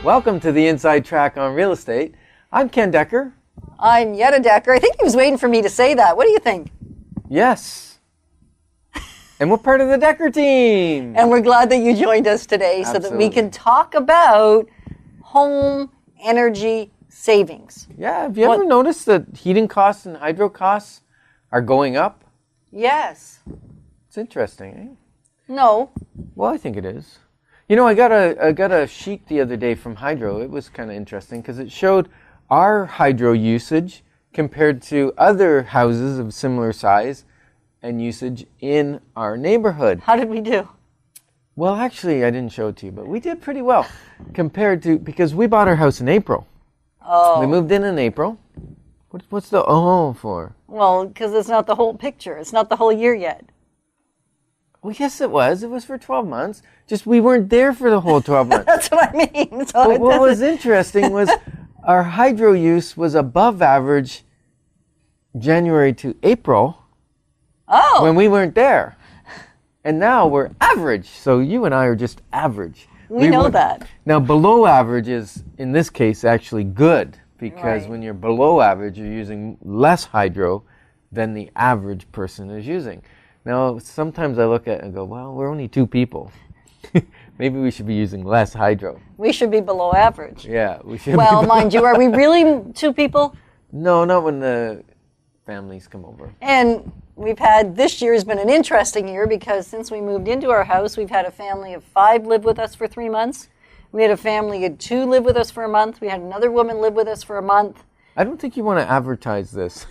Welcome to the Inside Track on Real Estate. I'm Ken Decker. I'm Yetta Decker. I think he was waiting for me to say that. What do you think? Yes. And we're part of the Decker team. And we're glad that you joined us today so that we can talk about home energy savings. Yeah, have you ever noticed that heating costs and hydro costs are going up? Yes. It's interesting, eh? No. Well, I think it is. You know, I got a sheet the other day from Hydro. It was kind of interesting because it showed our hydro usage compared to other houses of similar size and usage in our neighborhood. How did we do? Well, actually, I didn't show it to you, but we did pretty well compared to, because we bought our house in April. Oh. We moved in April. What's the for? Well, because it's not the whole picture. It's not the whole year yet. Well, yes, it was. It was for 12 months. Just we weren't there for the whole 12 months. That's what I mean. So but what was interesting was our hydro use was above average January to April when we weren't there. And now we're average. So you and I are just average. We know that. Now, below average is, in this case, actually good. Because when you're below average, you're using less hydro than the average person is using. Now, sometimes I look at it and go, well, we're only 2 people. Maybe we should be using less hydro. We should be below average. Yeah, we should. Well, mind you, are we really 2 people? No, not when the families come over. And this year has been an interesting year because since we moved into our house, we've had a family of 5 live with us for 3 months. We had a family of 2 live with us for a month. We had another woman live with us for a month. I don't think you want to advertise this.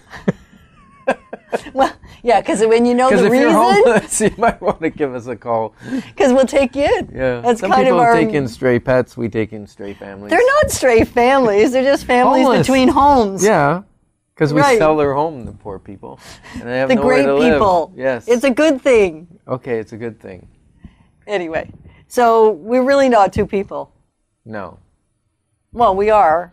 Well, yeah, because when you know the reason. Because if you're homeless, you might want to give us a call. Because we'll take you in. Yeah. That's Some kind people of our. take in stray pets. We take in stray families. They're not stray families. They're just families Homeless. between homes. Yeah. Because we Right. sell their home, the poor people. And they have The nowhere great to live. people. Yes. It's a good thing. Okay, it's a good thing. Anyway, so we're really not 2 people. No. Well, we are.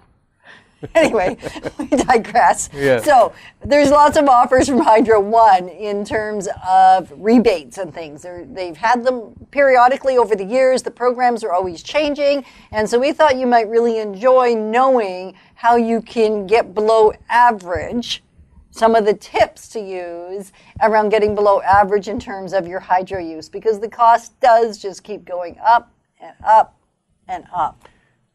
Anyway, we digress. Yeah. So there's lots of offers from Hydro One in terms of rebates and things. They've had them periodically over the years. The programs are always changing. And so we thought you might really enjoy knowing how you can get below average, some of the tips to use around getting below average in terms of your hydro use, because the cost does just keep going up and up and up.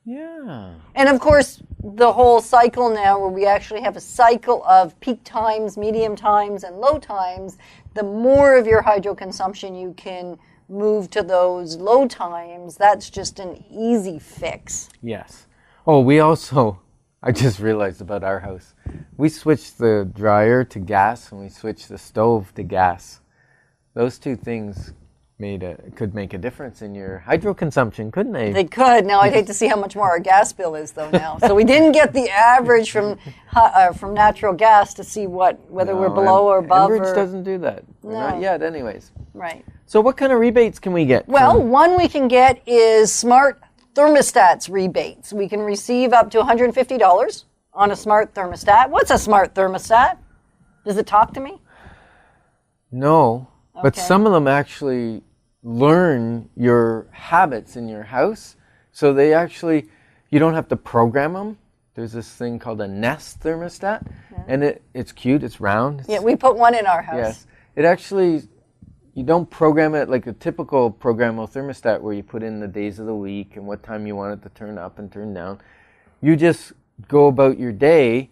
Yeah. And of course, the whole cycle now where we actually have a cycle of peak times, medium times, and low times, the more of your hydro consumption you can move to those low times, that's just an easy fix. Yes. Oh, I just realized about our house. We switched the dryer to gas and we switched the stove to gas. Those 2 things could make a difference in your hydro consumption, couldn't they? They could. Now I'd hate to see how much more our gas bill is though now. So we didn't get the average from natural gas to see whether we're below or above. Enbridge doesn't do that. No. Not yet anyways. Right. So what kind of rebates can we get? Well, one we can get is smart thermostats rebates. We can receive up to $150 on a smart thermostat. What's a smart thermostat? Does it talk to me? No. But Okay. some of them actually learn your habits in your house. So you don't have to program them. There's this thing called a Nest thermostat. Yeah. And it's cute, it's round. Yeah, we put one in our house. Yes. It actually, you don't program it like a typical programmable thermostat where you put in the days of the week and what time you want it to turn up and turn down. You just go about your day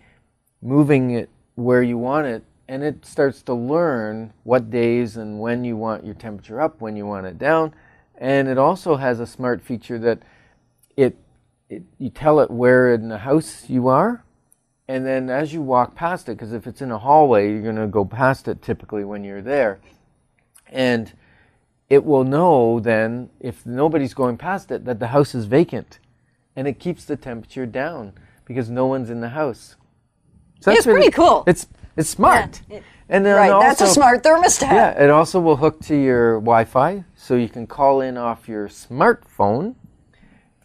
moving it where you want it. And it starts to learn what days and when you want your temperature up, when you want it down. And it also has a smart feature that you tell it where in the house you are. And then as you walk past it, because if it's in a hallway, you're going to go past it typically when you're there. And it will know then, if nobody's going past it, that the house is vacant. And it keeps the temperature down because no one's in the house. So It's pretty cool. It's smart. Yeah. And then Right, also, that's a smart thermostat. Yeah, it also will hook to your Wi-Fi, so you can call in off your smartphone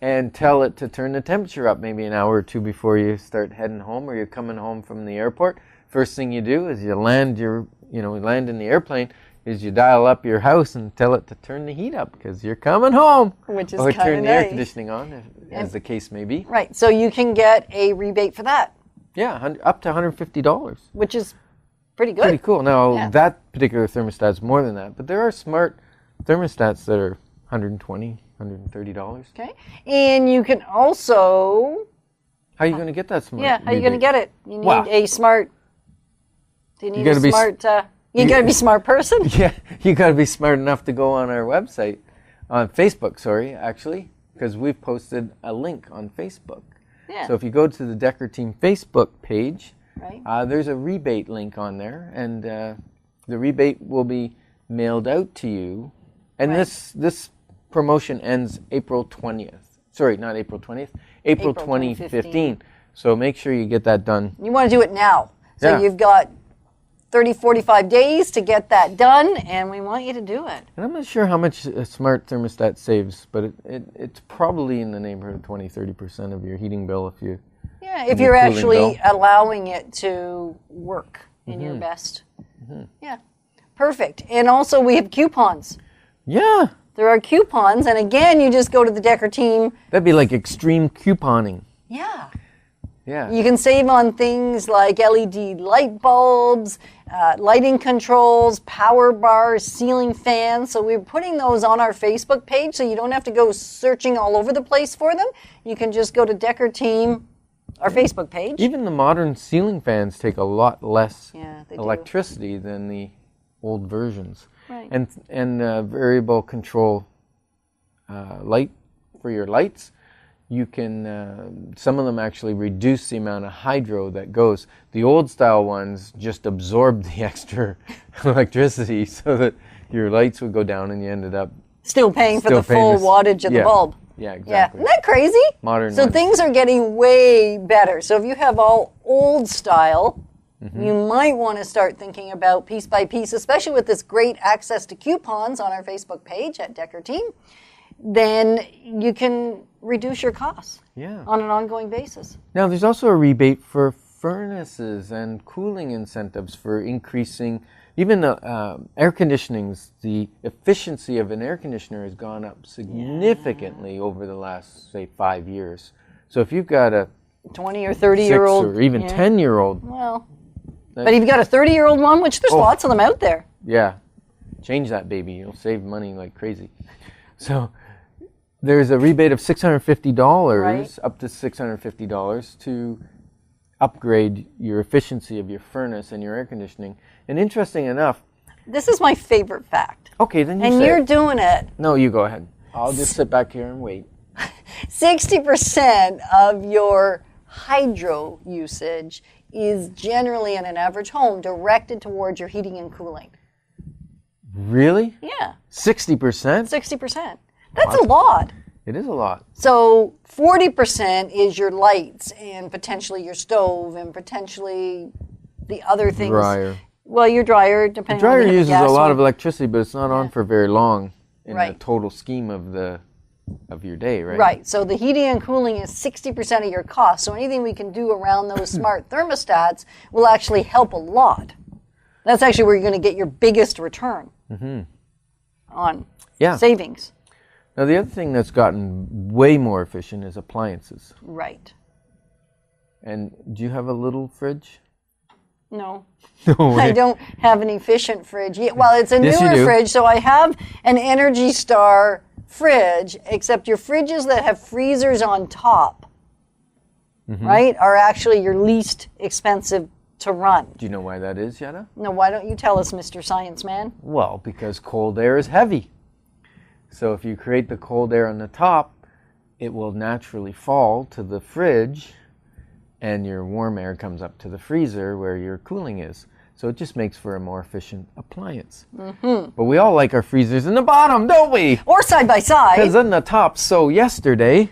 and tell it to turn the temperature up maybe an hour or 2 before you start heading home or you're coming home from the airport. First thing you do is you land in the airplane, is you dial up your house and tell it to turn the heat up because you're coming home. Which is or kind turn of the air nice. conditioning on, as the case may be. Right. So you can get a rebate for that, Yeah, up to $150. which is pretty good. Pretty cool. Now, Yeah. that particular thermostat's more than that, but there are smart thermostats that are $120, $130. Okay. And you can also, How are you going to get that smart how are you going to rebate? get it? You need Wow. a smart, do you need gotta a be smart, you got to be a smart person? Yeah, you got to be smart enough to go on our website, on Facebook, actually, because we've posted a link on Facebook. Yeah. So if you go to the Decker Team Facebook page, Right. there's a rebate link on there, and the rebate will be mailed out to you. And Right. this promotion ends April 20th. Sorry, not April 20th, April 2015. So make sure you get that done. You want to do it now. So Yeah. you've got 30, 45 days to get that done, and we want you to do it. And I'm not sure how much a smart thermostat saves, but it's probably in the neighborhood of 20-30% of your heating bill if you... Yeah, if And you're your cooling actually bill. allowing it to work in your best. Yeah, perfect. And also we have coupons. Yeah, There are coupons, and again, you just go to the Decker Team. that'd be like extreme couponing. Yeah. Yeah. You can save on things like LED light bulbs, lighting controls, power bars, ceiling fans. So we're putting those on our Facebook page so you don't have to go searching all over the place for them. You can just go to Decker Team, our Facebook page. Even the modern ceiling fans take a lot less Yeah, they do. electricity than the old versions. Right. And variable control light for your lights. You can, some of them actually reduce the amount of hydro that goes. The old style ones just absorbed the extra electricity so that your lights would go down and you ended up Still paying for still the paying full this- wattage of the yeah. bulb. Yeah, Yeah, exactly. isn't that crazy? Modern So ones. things are getting way better. So if you have all old style, you might want to start thinking about piece by piece, especially with this great access to coupons on our Facebook page at Decker Team. Then you can reduce your costs Yeah. on an ongoing basis. Now, there's also a rebate for furnaces and cooling incentives for increasing, even the air conditionings. The efficiency of an air conditioner has gone up significantly over the last, say, 5 years. So if you've got a 20 or 6 30-year-old. or even 10-year-old, Well, but if you've got a 30-year-old one, which there's lots of them out there. yeah, change that baby. You'll save money like crazy. So there's a rebate of $650, Right. up to $650 to upgrade your efficiency of your furnace and your air conditioning. And interesting enough, This is my favorite fact. okay, then you And say you're it. doing it. No, you go ahead. I'll just sit back here and wait. 60% of your hydro usage is generally in an average home directed towards your heating and cooling. Really? Yeah, 60%? 60%. That's a lot. It is a lot. So 40% is your lights and potentially your stove and potentially the other things. Dryer. Well, your dryer, depending on Dryer the uses a gas lot one. of electricity, but it's not on for very long in the Right. total scheme of your day, right? Right. So the heating and cooling is 60% of your cost. So anything we can do around those smart thermostats will actually help a lot. That's actually where you're going to get your biggest return on Yeah. savings. Now, the other thing that's gotten way more efficient is appliances. Right. And do you have a little fridge? No. No way. I don't have an efficient fridge. Yeah, well, it's a Yes, you newer do. fridge, so I have an Energy Star fridge, except your fridges that have freezers on top, Mm-hmm. right, are actually your least expensive to run. Do you know why that is, Yetta? No, why don't you tell us, Mr. Science Man? Well, because cold air is heavy. So if you create the cold air on the top, it will naturally fall to the fridge, and your warm air comes up to the freezer where your cooling is. So it just makes for a more efficient appliance. Mm-hmm. But we all like our freezers in the bottom, don't we? Or side by side. Because in the top, so yesterday,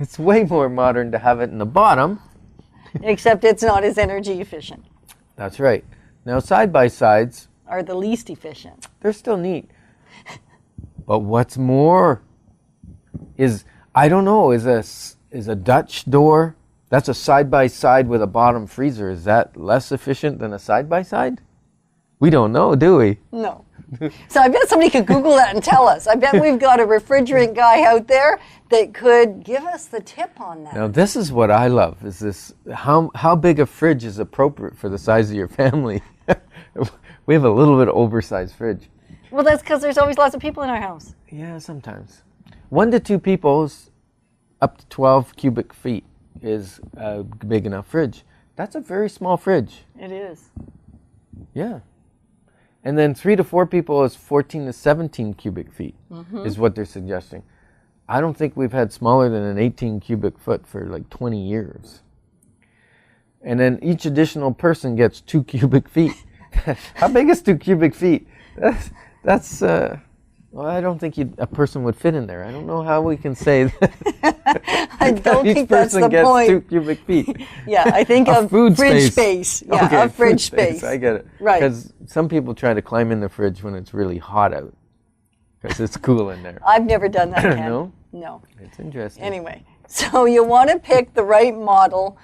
it's way more modern to have it in the bottom. Except it's not as energy efficient, That's right. Now, side-by-sides, or the least efficient. they're still neat. But what's more is, I don't know, is a Dutch door, that's a side-by-side with a bottom freezer, is that less efficient than a side-by-side? We don't know, do we? No. So I bet somebody could Google that and tell us. I bet we've got a refrigerant guy out there that could give us the tip on that. Now, this is what I love, is this, how big a fridge is appropriate for the size of your family? We have a little bit oversized fridge. Well, that's because there's always lots of people in our house. Yeah, sometimes. 1 to 2 people, up to 12 cubic feet is a big enough fridge. That's a very small fridge. It is. Yeah. And then 3 to 4 people is 14 to 17 cubic feet is what they're suggesting. I don't think we've had smaller than an 18 cubic foot for like 20 years. And then each additional person gets 2 cubic feet. How big is 2 cubic feet? That's well, I don't think a person would fit in there. I don't know how we can say that. I don't think that's the each person gets point. 2 cubic feet. Yeah, I think of food fridge space. Yeah, okay, of fridge food space. space. I get it. Right. Because some people try to climb in the fridge when it's really hot out. Because it's cool in there. I've never done that, Ken. No? No. It's interesting. Anyway, so you want to pick the right model.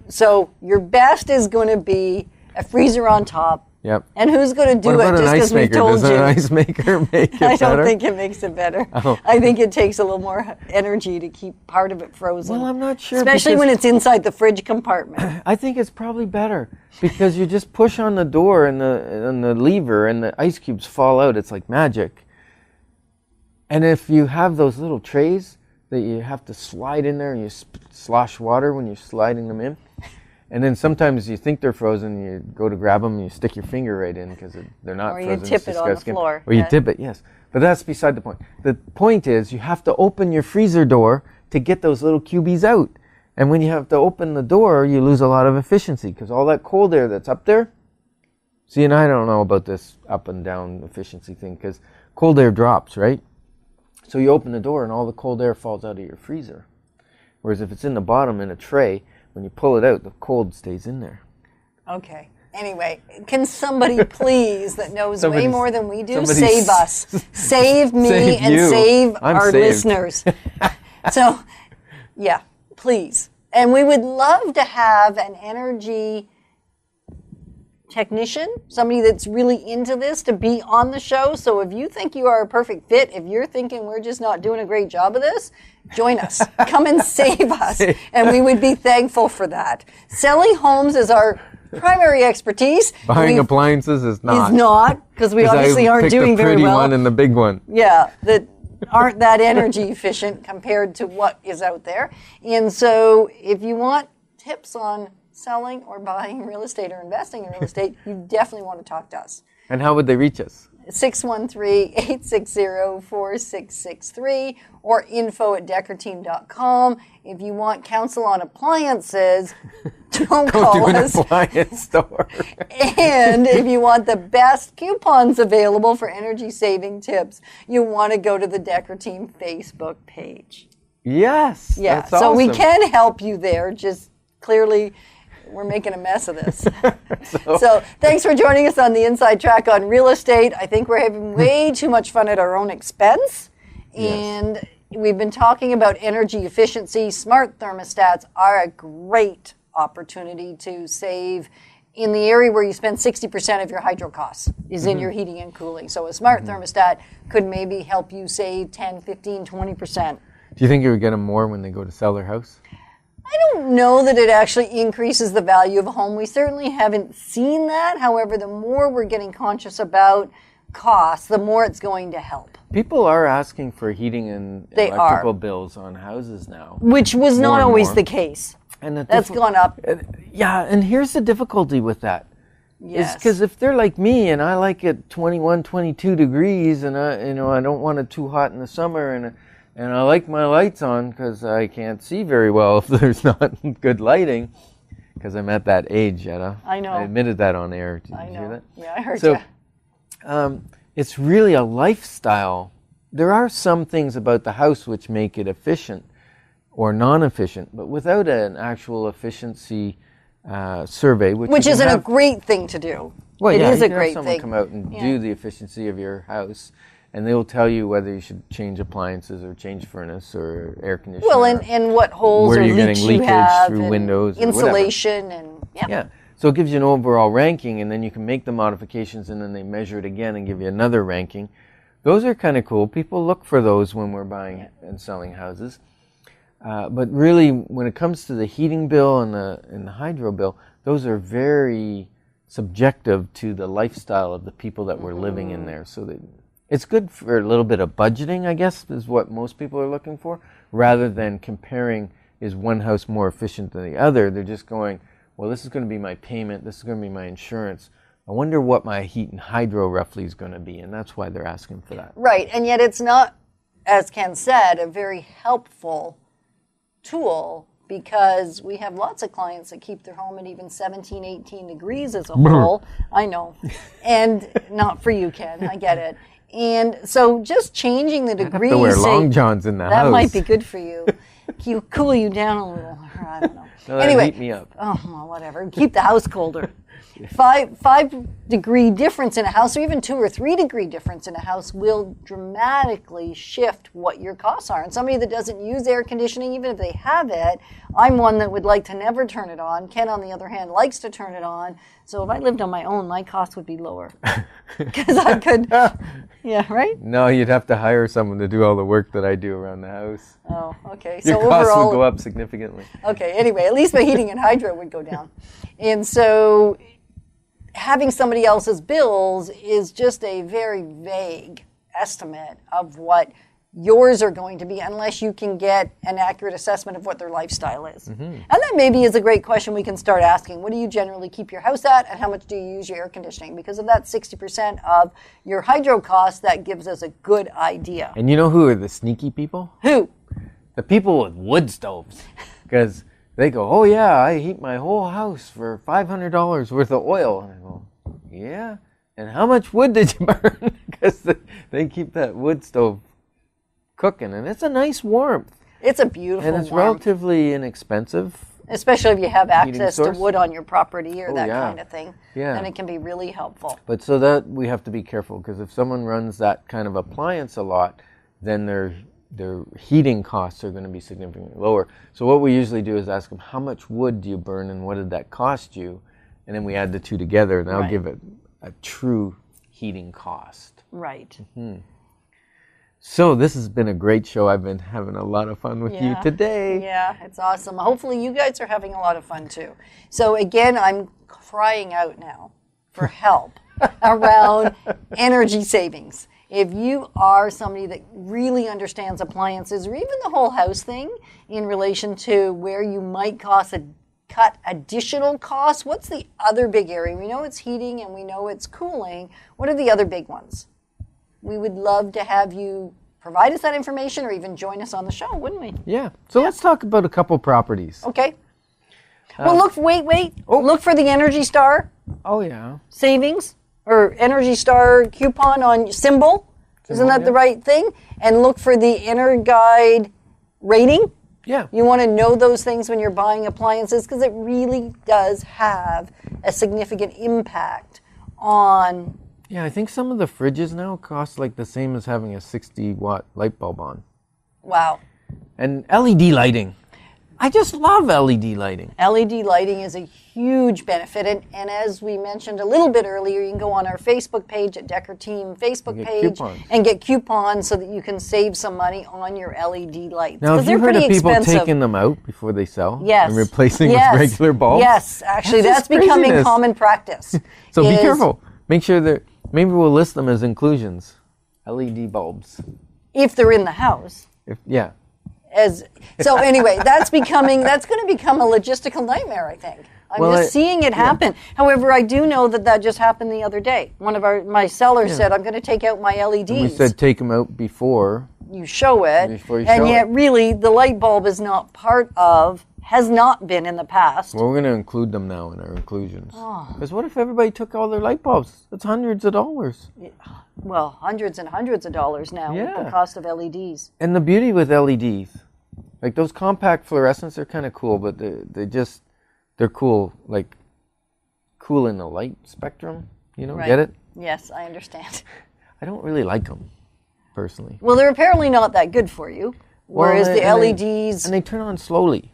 So your best is going to be a freezer on top. Yep. And who's going to do What about it just an because ice we maker? told Does you? an ice maker make it I better? don't think it makes it better. Oh. I think it takes a little more energy to keep part of it frozen. Well, I'm not sure. Especially because when it's inside the fridge compartment. I think it's probably better because you just push on the door and the lever and the ice cubes fall out. It's like magic. And if you have those little trays that you have to slide in there and you slosh water when you're sliding them in, and then sometimes you think they're frozen, you go to grab them and you stick your finger right in because they're not Or you frozen. tip it's it just on got the skin. floor, Or you yeah. dip it, yes. But that's beside the point. The point is you have to open your freezer door to get those little cubies out. And when you have to open the door, you lose a lot of efficiency because all that cold air that's up there. See, and I don't know about this up and down efficiency thing because cold air drops, right? So you open the door and all the cold air falls out of your freezer. Whereas if it's in the bottom in a tray, when you pull it out, the cold stays in there. Okay. Anyway, can somebody please that knows way Somebody's- more than we do somebody's- save us? Save me Save and you. save I'm our saved. listeners. So, yeah, please. And we would love to have an energy technician, somebody that's really into this, to be on the show. So if you think you are a perfect fit, if you're thinking we're just not doing a great job of this, join us. Come and save us. And we would be thankful for that. Selling homes is our primary expertise. Buying We've- appliances is not. is not, because we 'Cause obviously I aren't picked doing the very pretty well. one and the big one. Yeah, that aren't that energy efficient compared to what is out there. And so if you want tips on selling or buying real estate or investing in real estate, you definitely want to talk to us. And how would they reach us? 613-860-4663 or info@deckerteam.com. If you want counsel on appliances, don't Go call to an us. appliance store. And if you want the best coupons available for energy saving tips, you want to go to the Decker Team Facebook page. Yes. Yeah, That's so we awesome. can help you there. Just clearly, we're making a mess of this. So thanks for joining us on the Inside Track on real estate. I think we're having way too much fun at our own expense. And we've been talking about energy efficiency. Smart thermostats are a great opportunity to save in the area where you spend 60% of your hydro costs is in your heating and cooling. So a smart thermostat could maybe help you save 10, 15, 20%. Do you think you would get them more when they go to sell their house? I don't know that it actually increases the value of a home. We certainly haven't seen that. However, the more we're getting conscious about costs, the more it's going to help. People are asking for heating and They electrical are. bills on houses now. Which was More not and always more. the case. And That's gone up. Yeah, and here's the difficulty with that. Yes. Because if they're like me and I like it 21, 22 degrees and I don't want it too hot in the summer and I like my lights on because I can't see very well if there's not good lighting because I'm at that age, Jetta. I know. I admitted that on air. Did I you know. hear that? Yeah, I heard So, you. it's really a lifestyle. There are some things about the house which make it efficient or non-efficient, but without an actual efficiency survey, which Which you can isn't a have- great thing to do. well, It yeah, is you a can great have someone thing. come out and Yeah. do the efficiency of your house, and they will tell you whether you should change appliances or change furnace or air conditioning. Well, or- and what holes Where or you're getting leaks you leakage have, through and windows or whatever. insulation, and yeah. So it gives you an overall ranking, and then you can make the modifications, and then they measure it again and give you another ranking. Those are kind of cool. People look for those when we're buying and selling houses. But really, when it comes to the heating bill and the hydro bill, those are very subjective to the lifestyle of the people that were living in there. So that it's good for a little bit of budgeting, I guess, is what most people are looking for, rather than comparing is one house more efficient than the other. They're just going, well, this is going to be my payment, this is going to be my insurance. I wonder what my heat and hydro roughly is going to be, and that's why they're asking for that. Right, and yet it's not, as Ken said, a very helpful tool, because we have lots of clients that keep their home at even 17, 18 degrees as a whole. I know. And not for you, Ken. I get it. And so just changing the degrees. I have to wear long johns in the house. That might be good for you. Cool you down a little. I don't know. No, anyway, heat me up. Oh, well, whatever. Keep the house colder. 5-degree difference in a house, or even 2 or 3 degree difference in a house, will dramatically shift what your costs are. And somebody that doesn't use air conditioning, even if they have it, I'm one that would like to never turn it on. Ken, on the other hand, likes to turn it on. So if I lived on my own, my cost would be lower. Because I could, yeah, right? No, you'd have to hire someone to do all the work that I do around the house. Oh, okay. Your So costs overall, would go up significantly. okay, anyway, at least my heating and hydro would go down. And so having somebody else's bills is just a very vague estimate of what yours are going to be, unless you can get an accurate assessment of what their lifestyle is. And that maybe is a great question we can start asking. What do you generally keep your house at, and how much do you use your air conditioning? Because of that 60% of your hydro costs, that gives us a good idea. And you know who are the sneaky people? Who? The people with wood stoves. Because they go, oh yeah, I heat my whole house for $500 worth of oil. And I go, yeah? And how much wood did you burn? Because they keep that wood stove cooking, and it's a nice warmth. It's a beautiful And it's warmth. relatively inexpensive. Especially if you have access to source? wood on your property or Oh, that yeah. kind of thing. Yeah. And it can be really helpful. But so that we have to be careful, because if someone runs that kind of appliance a lot, then their heating costs are going to be significantly lower. So what we usually do is ask them, how much wood do you burn and what did that cost you? And then we add the two together, and that'll Right. give it a true heating cost. Right. So this has been a great show. I've been having a lot of fun with you today. Yeah, it's awesome. Hopefully you guys are having a lot of fun too. So again, I'm crying out now for help around energy savings. If you are somebody that really understands appliances, or even the whole house thing in relation to where you might cut additional costs, what's the other big area? We know it's heating and we know it's cooling. What are the other big ones? We would love to have you provide us that information, or even join us on the show, wouldn't we? Yeah. So let's talk about a couple properties. Okay. Well, wait. Look for the Energy Star Oh, yeah. savings, or Energy Star coupon on symbol. Isn't that the right thing? And look for the EnerGuide rating. Yeah. You want to know those things when you're buying appliances, because it really does have a significant impact on. Yeah, I think some of the fridges now cost like the same as having a 60-watt light bulb on. Wow. And LED lighting. I just love LED lighting. LED lighting is a huge benefit. And as we mentioned a little bit earlier, you can go on our Facebook page at Decker Team Facebook Get page coupons. and get coupons so that you can save some money on your LED lights. Now, 'Cause have they're you heard pretty of people expensive. taking them out before they sell? Yes. And replacing Yes. with regular bulbs? Yes, actually, That's that's becoming craziness. common practice. So be is- careful. Make sure that maybe we'll list them as inclusions. LED bulbs. If they're in the house. Yeah. So anyway, that's going to become a logistical nightmare, I think. I'm Well, just seeing it happen. However, I do know that just happened the other day. One of my sellers said, I'm going to take out my LEDs. We said take them out before. You show it, Before you and show yet it. really the light bulb is not has not been in the past. Well, we're going to include them now in our inclusions. Oh. Because what if everybody took all their light bulbs? That's hundreds of dollars. Well, hundreds and hundreds of dollars now with the Yeah. cost of LEDs. And the beauty with LEDs, like those compact fluorescents are kind of cool, but they're cool, like cool in the light spectrum. You know, Right. get it? Yes, I understand. I don't really like them, personally. Well, they're apparently not that good for you, whereas Well, the and LEDs, and they turn on slowly.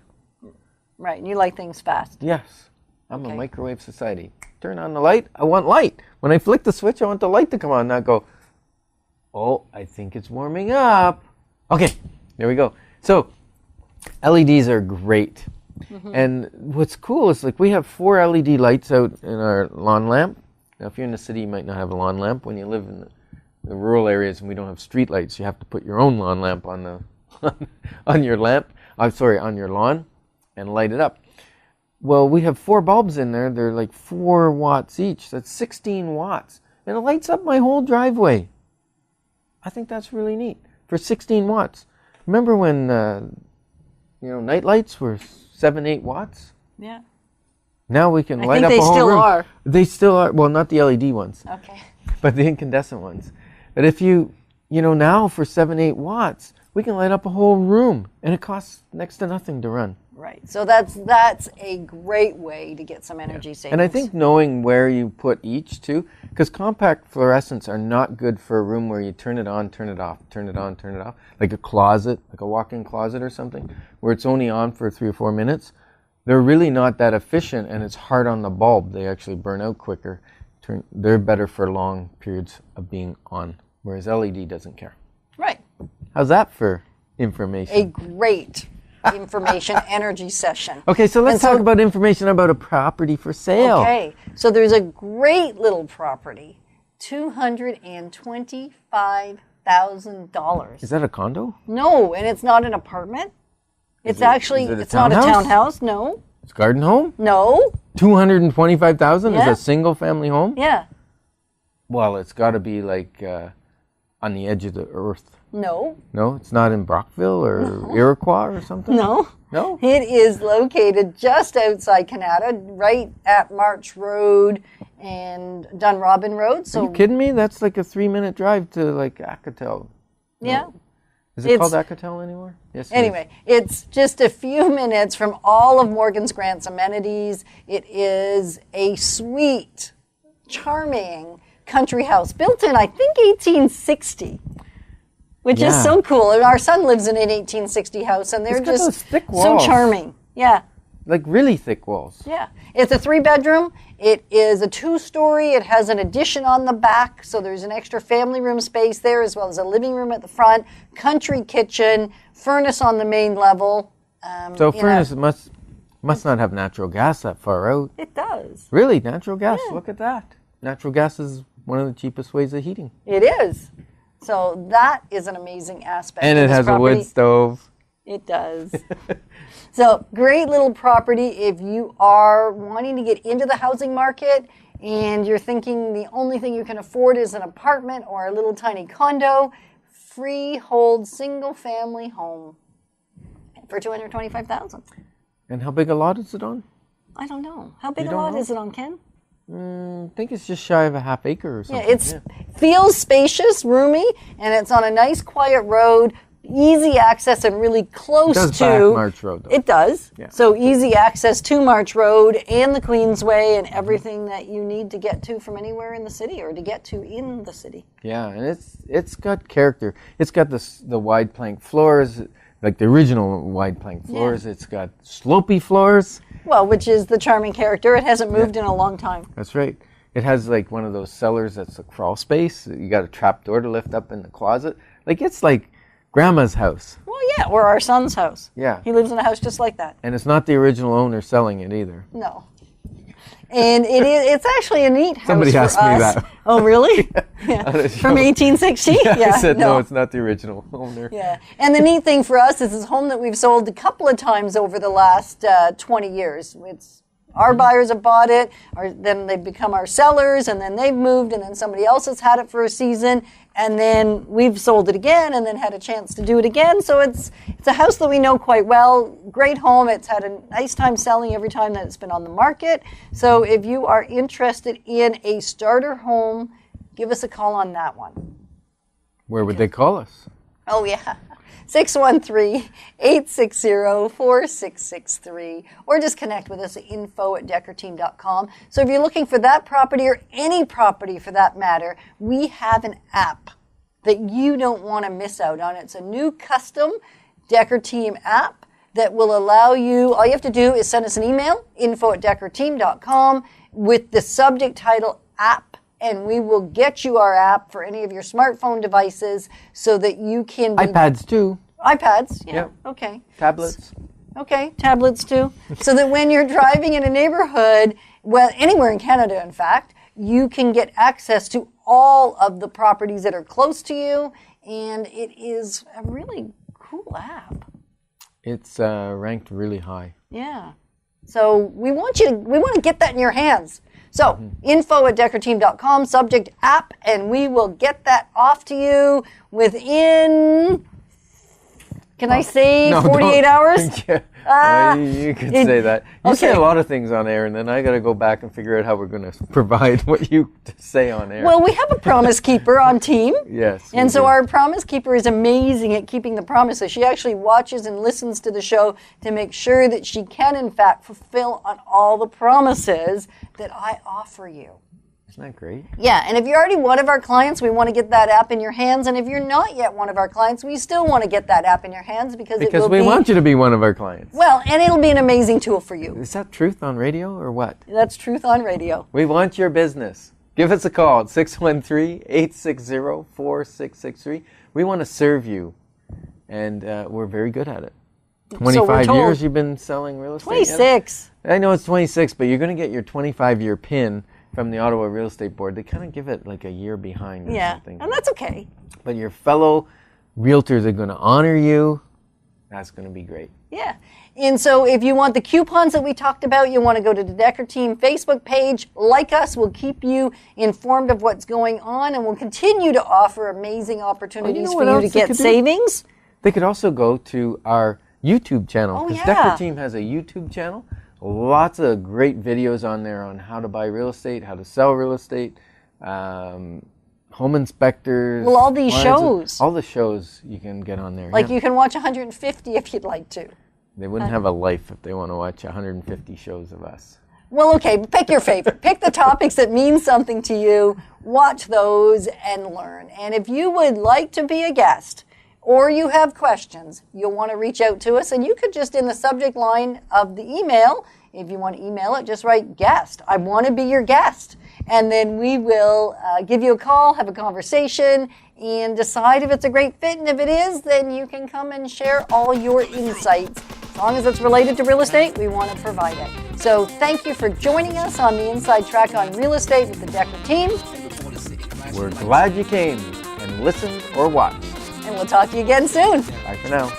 right, and you like things fast. Yes. I'm Okay. a microwave society. Turn on the light, I want light. When I flick the switch, I want the light to come on, not go, oh, I think it's warming up. Okay, there we go. So LEDs are great. And what's cool is like we have 4 LED lights out in our lawn lamp. Now, if you're in the city, you might not have a lawn lamp. When you live in the rural areas and we don't have street lights, you have to put your own lawn lamp on the on your lamp. On your lawn, and light it up. Well, we have 4 bulbs in there. They're like 4 watts each. That's 16 watts, and it lights up my whole driveway. I think that's really neat for 16 watts. Remember when night lights were 7, 8 watts? Yeah. Now we can I light think up they a whole still room. are. They still are. Well, not the LED ones, Okay. but the incandescent ones. But if you now for 7, 8 watts, we can light up a whole room, and it costs next to nothing to run. Right. So that's a great way to get some energy savings. And I think knowing where you put each too, because compact fluorescents are not good for a room where you turn it on, turn it off, turn it on, turn it off, like a closet, like a walk-in closet or something, where it's only on for 3 or 4 minutes. They're really not that efficient, and it's hard on the bulb. They actually burn out quicker. They're better for long periods of being on, whereas LED doesn't care. Right. How's that for information? A great information energy session. Okay, so let's And talk about information about a property for sale. Okay, so there's a great little property, $225,000. Is that a condo? No, and it's not an apartment. It's is actually, it a it's not a townhouse? townhouse. No, It's a garden home? no, 225,000 Yeah. is a single family home? yeah, Well, it's got to be like on the edge of the earth. no, No, it's not in Brockville or Iroquois or something? no. No? It is located just outside Canada, right at March Road and Dunrobin Road. Are So, you kidding me? That's like a 3-minute drive to like Acatel. yeah. Is it It's- called Acatel anymore? Yes. it is. Anyway, it's just a few minutes from all of Morgan's Grant's amenities. It is a sweet, charming country house built in, I think, 1860, which is Yeah. so cool. And our son lives in an 1860 house, and they're It's got those just thick so walls. charming. Yeah. Like really thick walls. Yeah, it's a 3-bedroom. It is a 2-story. It has an addition on the back, so there's an extra family room space there, as well as a living room at the front, country kitchen, furnace on the main level. So you know. furnace must not have natural gas that far out. It does. Really, natural gas. Look at that. Natural gas is one of the cheapest ways of heating. It is. So that is an amazing aspect. And of it this has a property. wood stove. It does. So great little property if you are wanting to get into the housing market and you're thinking the only thing you can afford is an apartment or a little tiny condo. Freehold single family home for $225,000. And how big a lot is it on? I don't know. How big You a don't lot know? is it on, Ken? I think it's just shy of a half acre or Yeah, something. it feels spacious, roomy, and it's on a nice quiet road, easy access and really close It does to back March Road, though. It does. Yeah. So easy access to March Road and the Queensway and everything that you need to get to from anywhere in the city or to get to in the city. Yeah, and it's got character. It's got the wide plank floors, like the original wide plank floors. It's got slopey floors. Well, which is the charming character. It hasn't moved in a long time. That's right. It has like one of those cellars that's a crawl space. You got a trap door to lift up in the closet. Like it's like grandma's house. Well, yeah, or our son's house. Yeah. He lives in a house just like that. And it's not the original owner selling it either. No. And it's actually a neat house Somebody for asked me us. that. Oh, really? Yeah. At a From show. 1860? I said no, it's not the original owner. Yeah, and the neat thing for us is this home that we've sold a couple of times over the last 20 years. It's our buyers have bought it, or then they've become our sellers, and then they've moved, and then somebody else has had it for a season, and then we've sold it again, and then had a chance to do it again. So it's a house that we know quite well. Great home. It's had a nice time selling every time that it's been on the market. So if you are interested in a starter home, give us a call on that one. Where would they call us? Oh, yeah. 613-860-4663. Or just connect with us at info@deckerteam.com. So if you're looking for that property or any property for that matter, we have an app that you don't want to miss out on. It's a new custom Decker Team app that will allow you, all you have to do is send us an email, info@deckerteam.com, with the subject title app, and we will get you our app for any of your smartphone devices so that you can... iPads too. iPads, yeah, Yep. okay. Tablets. Okay, tablets too. So that when you're driving in a neighborhood, well, anywhere in Canada, in fact, you can get access to all of the properties that are close to you, and it is a really cool app. It's ranked really high. Yeah. So we want to get that in your hands. So info@deckerteam.com, subject app, and we will get that off to you within... Can I say 48 hours? Yeah. You could say that. You say okay. a lot of things on air, and then I got to go back and figure out how we're going to provide what you say on air. Well, we have a promise keeper on team. Yes. And so our promise keeper is amazing at keeping the promises. She actually watches and listens to the show to make sure that she can, in fact, fulfill on all the promises that I offer you. Isn't that great? Yeah, and if you're already one of our clients, we want to get that app in your hands. And if you're not yet one of our clients, we still want to get that app in your hands because we want you to be one of our clients. Well, and it'll be an amazing tool for you. Is that Truth on Radio or what? That's Truth on Radio. We want your business. Give us a call at 613-860-4663. We want to serve you, and we're very good at it. 25 years you've been selling real estate? 26. I know it's 26, but you're going to get your 25-year pin from the Ottawa Real Estate Board. They kind of give it like a year behind or something. And that's okay. But your fellow realtors are going to honor you. That's going to be great. Yeah. And so if you want the coupons that we talked about, you want to go to the Decker Team Facebook page, like us. We'll keep you informed of what's going on, and we'll continue to offer amazing opportunities for you to get savings. They could also go to our YouTube channel. Oh, because yeah. Decker Team has a YouTube channel. Lots of great videos on there on how to buy real estate, how to sell real estate, home inspectors. Well, all these shows. All the shows you can get on there. Like you can watch 150 if you'd like to. They wouldn't have a life if they want to watch 150 shows of us. Well, okay, pick your favorite. Pick the topics that mean something to you. Watch those and learn. And if you would like to be a guest, or you have questions, you'll want to reach out to us, and you could just in the subject line of the email, if you want to email it, just write guest. I want to be your guest. And then we will give you a call, have a conversation, and decide if it's a great fit. And if it is, then you can come and share all your insights. As long as it's related to real estate, we want to provide it. So thank you for joining us on the Inside Track on Real Estate with the Decker Team. We're glad you came and listened or watched. And we'll talk to you again soon. Bye for now.